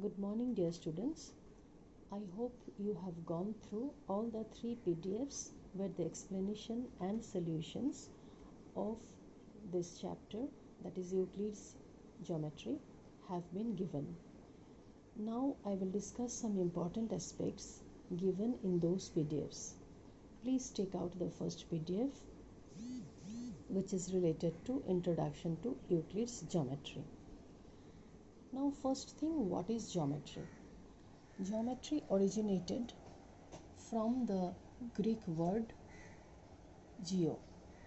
Good morning, dear students. I hope you have gone through all the 3 PDFs where the explanation and solutions of this chapter, that is Euclid's geometry, have been given. Now I will discuss some important aspects given in those PDFs. Please take out the first PDF, which is related to Introduction to Euclid's Geometry. Now, first thing, what is geometry? Geometry originated from the Greek word geo,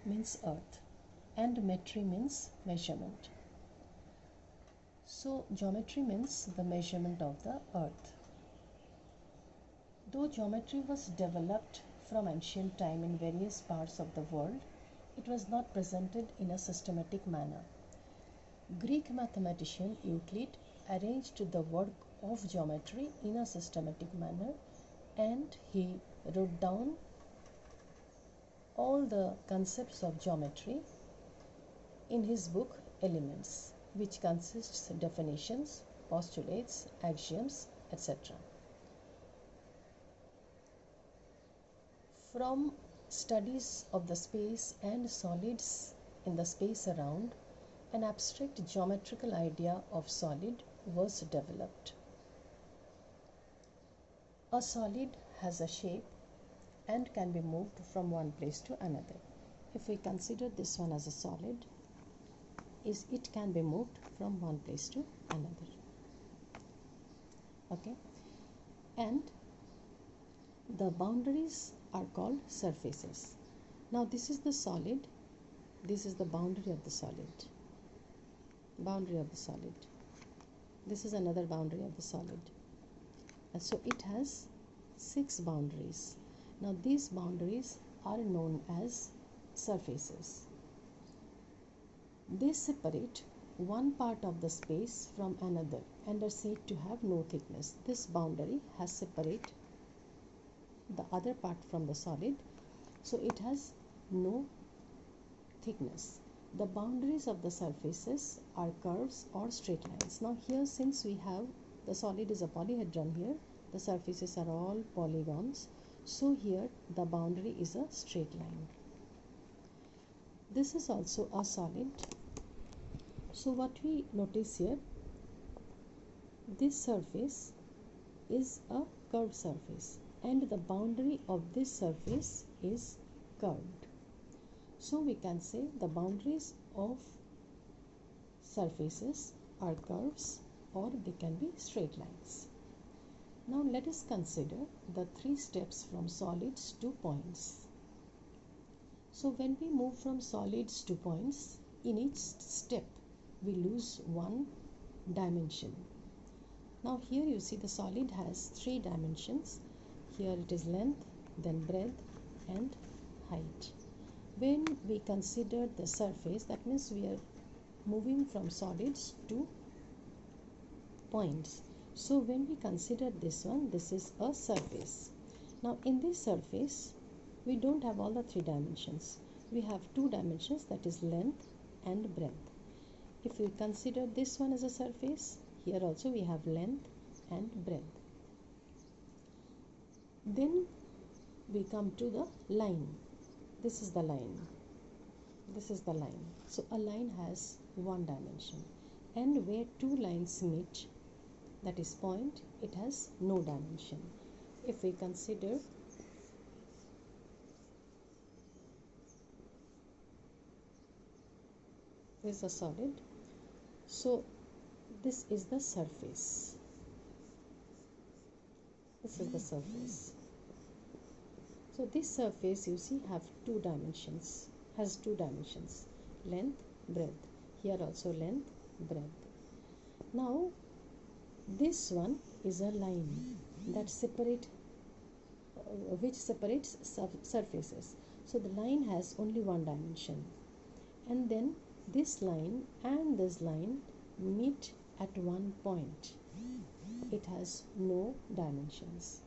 means earth, and metri means measurement. So geometry means the measurement of the earth. Though geometry was developed from ancient time in various parts of the world, it was not presented in a systematic manner. Greek mathematician Euclid arranged the work of geometry in a systematic manner, and he wrote down all the concepts of geometry in his book Elements, which consists of definitions, postulates, axioms, etc. From studies of the space and solids in the space around, an abstract geometrical idea of solid was developed. A solid has a shape and can be moved from one place to another. If we consider this one as a solid, it can be moved from one place to another. Okay, and the boundaries are called surfaces. Now this is the solid, this is the boundary of the solid. This is another boundary of the solid. And so it has 6 boundaries. Now these boundaries are known as surfaces. They separate one part of the space from another and are said to have no thickness. This boundary has separated the other part from the solid, so it has no thickness. The boundaries of the surfaces are curves or straight lines. Now here, since we have the solid is a polyhedron, here the surfaces are all polygons, so here the boundary is a straight line. This is also a solid. So what we notice here, this surface is a curved surface and the boundary of this surface is curved. So we can say the boundaries of surfaces are curves or they can be straight lines. Now let us consider the 3 steps from solids to points. So when we move from solids to points, in each step we lose one dimension. Now here you see the solid has 3 dimensions. Here it is length, then breadth and height. When we consider the surface, that means we are moving from solids to points. So when we consider this one, this is a surface. Now in this surface, we don't have all the 3 dimensions. We have 2 dimensions, that is length and breadth. If we consider this one as a surface, here also we have length and breadth. Then we come to the line. This is the line. So a line has 1 dimension, and where 2 lines meet, that is point, it has no dimension. If we consider this is a solid, so this is the surface. So this surface, you see, has 2 dimensions, length, breadth. Here also length, breadth. Now this one is a line that which separates surfaces. So the line has only 1 dimension, and then this line and this line meet at one point. It has no dimensions.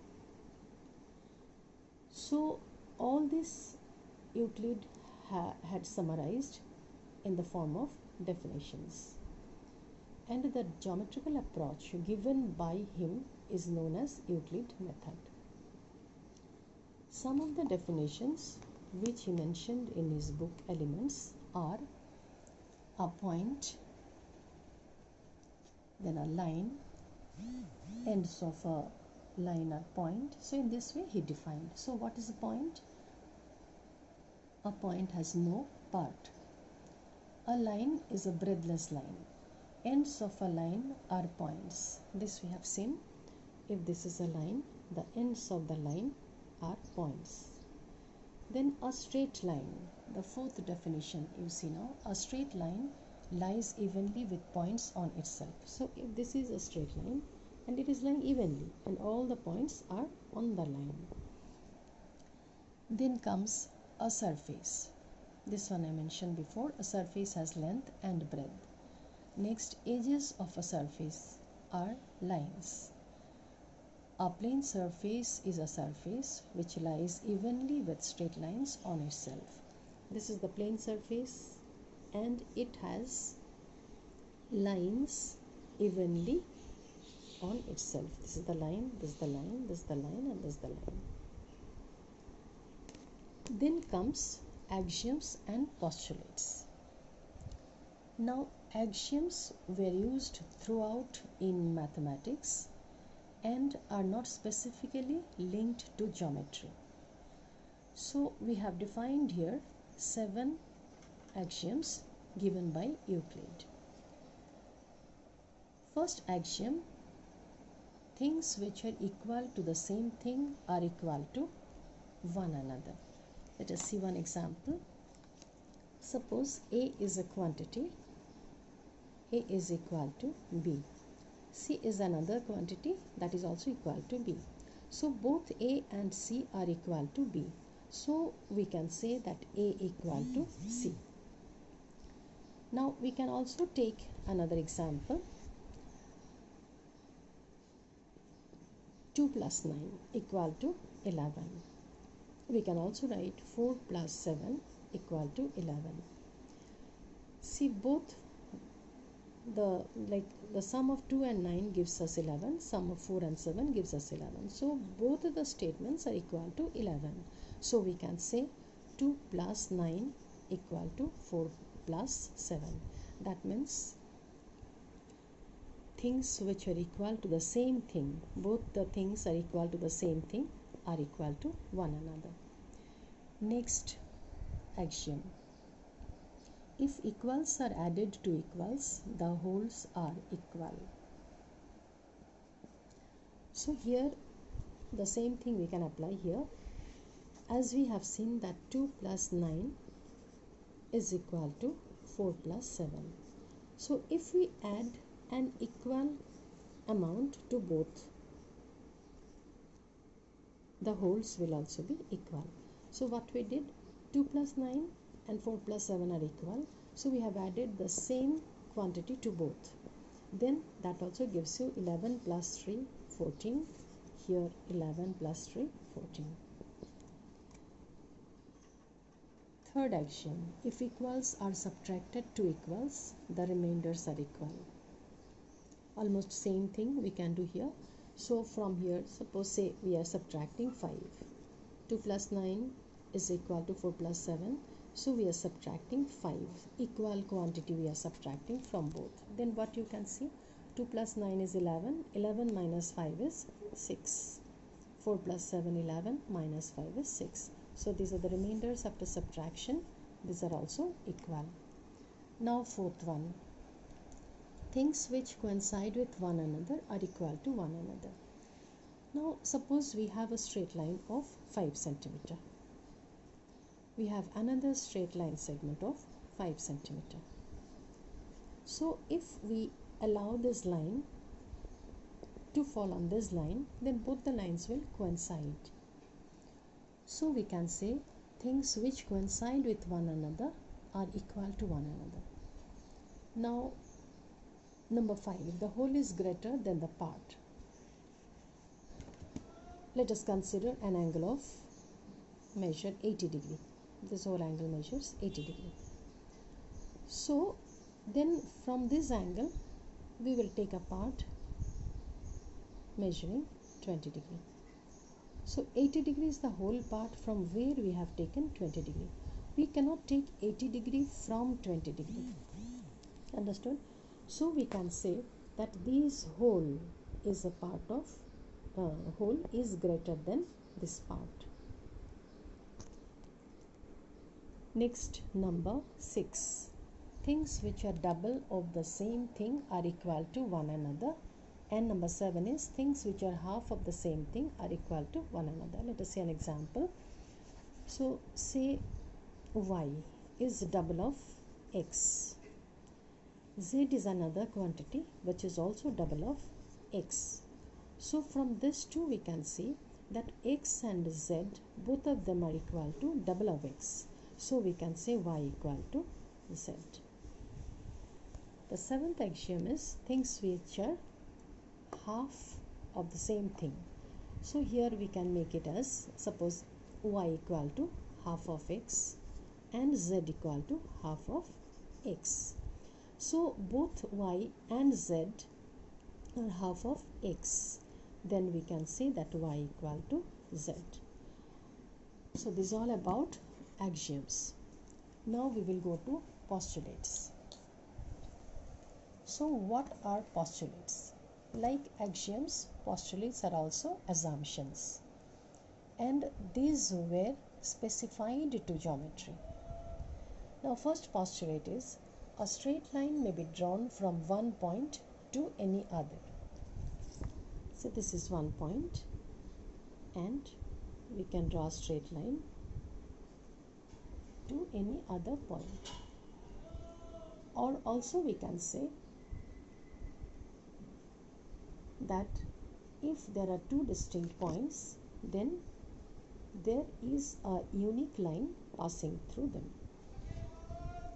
So all this Euclid had summarized in the form of definitions. and the geometrical approach given by him is known as Euclid method. Some of the definitions which he mentioned in his book Elements are a point, then a line, ends of a line are point. So in this way he defined. So what is a point? A point has no part. A line is a breadthless line. Ends of a line are points. This we have seen. If this is a line, the ends of the line are points. Then a straight line, the fourth definition you see now, a straight line lies evenly with points on itself. So if this is a straight line and it is lying evenly and all the points are on the line. Then comes a surface. This one I mentioned before, a surface has length and breadth. Next, edges of a surface are lines. A plane surface is a surface which lies evenly with straight lines on itself. This is the plane surface and it has lines evenly on itself. This is the line, this is the line, this is the line, and this is the line. Then comes axioms and postulates. Now, axioms were used throughout in mathematics and are not specifically linked to geometry. So we have defined here 7 axioms given by Euclid. First axiom, things which are equal to the same thing are equal to one another. Let us see one example. Suppose A is a quantity, A is equal to B. C is another quantity that is also equal to B. So both A and C are equal to B. So we can say that A equal to C. Now we can also take another example. 2 plus 9 equal to 11. We can also write 4 plus 7 equal to 11. See, both the sum of 2 and 9 gives us 11, sum of 4 and 7 gives us 11. So both of the statements are equal to 11. So we can say 2 plus 9 equal to 4 plus 7. That means things which are equal to the same thing, both the things are equal to the same thing, are equal to one another. Next axiom. If equals are added to equals, the wholes are equal. So here the same thing we can apply here. As we have seen that 2 plus 9 is equal to 4 plus 7. So if we add an equal amount to both, the wholes will also be equal. So what we did, 2 plus 9 and 4 plus 7 are equal. So we have added the same quantity to both. Then that also gives you 11 plus 3, 14. Here 11 plus 3, 14. Third axiom. If equals are subtracted to equals, the remainders are equal. Almost same thing we can do here. So from here, suppose say we are subtracting 5. 2 plus 9 is equal to 4 plus 7. So we are subtracting 5. Equal quantity we are subtracting from both. Then what you can see? 2 plus 9 is 11. 11 minus 5 is 6. 4 plus 7, 11 minus 5 is 6. So these are the remainders after subtraction. These are also equal. Now fourth one. Things which coincide with one another are equal to one another. Now suppose we have a straight line of 5 centimeter. We have another straight line segment of 5 centimeter. So if we allow this line to fall on this line, then both the lines will coincide. So we can say things which coincide with one another are equal to one another. Now number 5, the whole is greater than the part. Let us consider an angle of measure 80 degree. This whole angle measures 80 degree. So then from this angle we will take a part measuring 20 degree. So 80 degree is the whole part from where we have taken 20 degree. We cannot take 80 degree from 20 degree. Understood? So we can say that this whole is a part of whole is greater than this part. Next, number 6. Things which are double of the same thing are equal to one another. And number 7 is things which are half of the same thing are equal to one another. Let us see an example. So say y is double of x. Z is another quantity which is also double of x. So from this too we can see that x and z, both of them are equal to double of x. So we can say y equal to z. The 7th axiom is things which are half of the same thing. So here we can make it as, suppose y equal to half of x and z equal to half of x. So both y and z are half of x. Then we can say that y equal to z. So this is all about axioms. Now we will go to postulates. So what are postulates? Like axioms, postulates are also assumptions, and these were specified to geometry. Now first postulate is a straight line may be drawn from one point to any other. So this is one point and we can draw a straight line to any other point. Or also we can say that if there are two distinct points, then there is a unique line passing through them.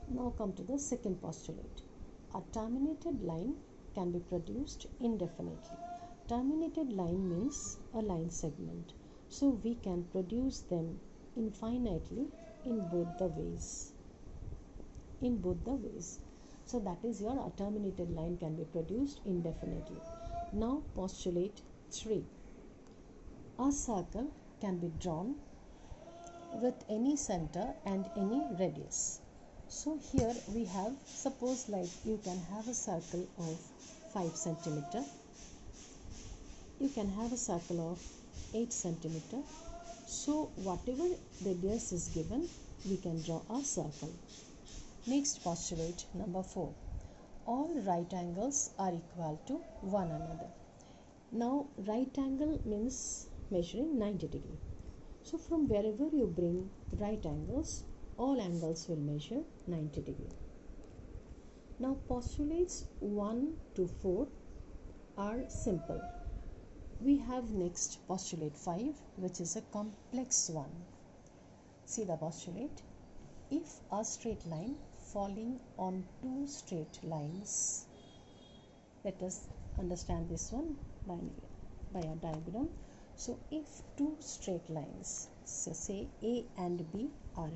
Now come to the second postulate. A terminated line can be produced indefinitely. Terminated line means a line segment. So we can produce them infinitely in both the ways. So that is your a terminated line can be produced indefinitely. Now postulate 3. A circle can be drawn with any center and any radius. So here we have, suppose like you can have a circle of 5 centimeter. You can have a circle of 8 centimeter. So whatever radius is given, we can draw a circle. Next postulate number 4. All right angles are equal to one another. Now right angle means measuring 90 degree. So from wherever you bring right angles, all angles will measure 90 degree. Now postulates 1 to 4 are simple. We have next postulate 5, which is a complex one. See the postulate. If a straight line falling on two straight lines, let us understand this one by a diagram. So if two straight lines, so say A and B are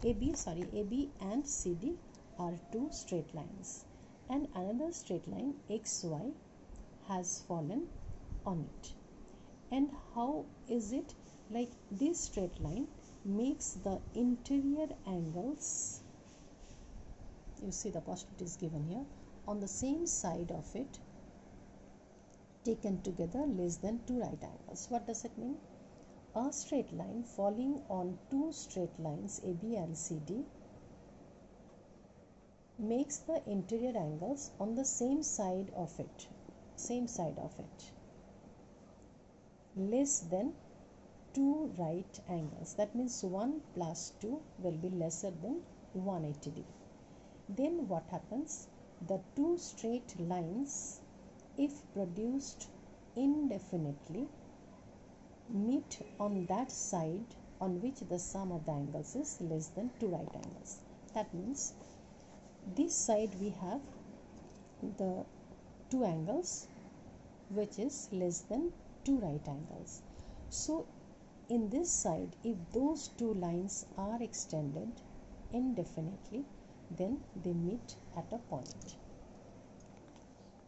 AB and CD are two straight lines, and another straight line XY has fallen on it. And how is it? Like this straight line makes the interior angles, you see the postulate is given here, on the same side of it taken together less than two right angles. What does it mean? A straight line falling on two straight lines AB and CD makes the interior angles on the same side of it less than two right angles. That means 1 plus 2 will be lesser than 180 degree. Then what happens? The two straight lines, if produced indefinitely, meet on that side on which the sum of the angles is less than two right angles. That means this side we have the two angles which is less than two right angles. So in this side, if those two lines are extended indefinitely, then they meet at a point.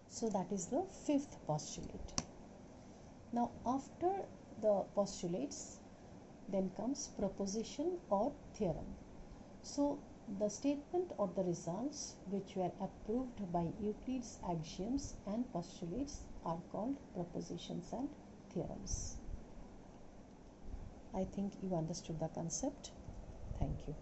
So that is the fifth postulate. Now after the postulates, then comes proposition or theorem. So the statement or the results which were approved by Euclid's axioms and postulates are called propositions and theorems. I think you understood the concept. Thank you.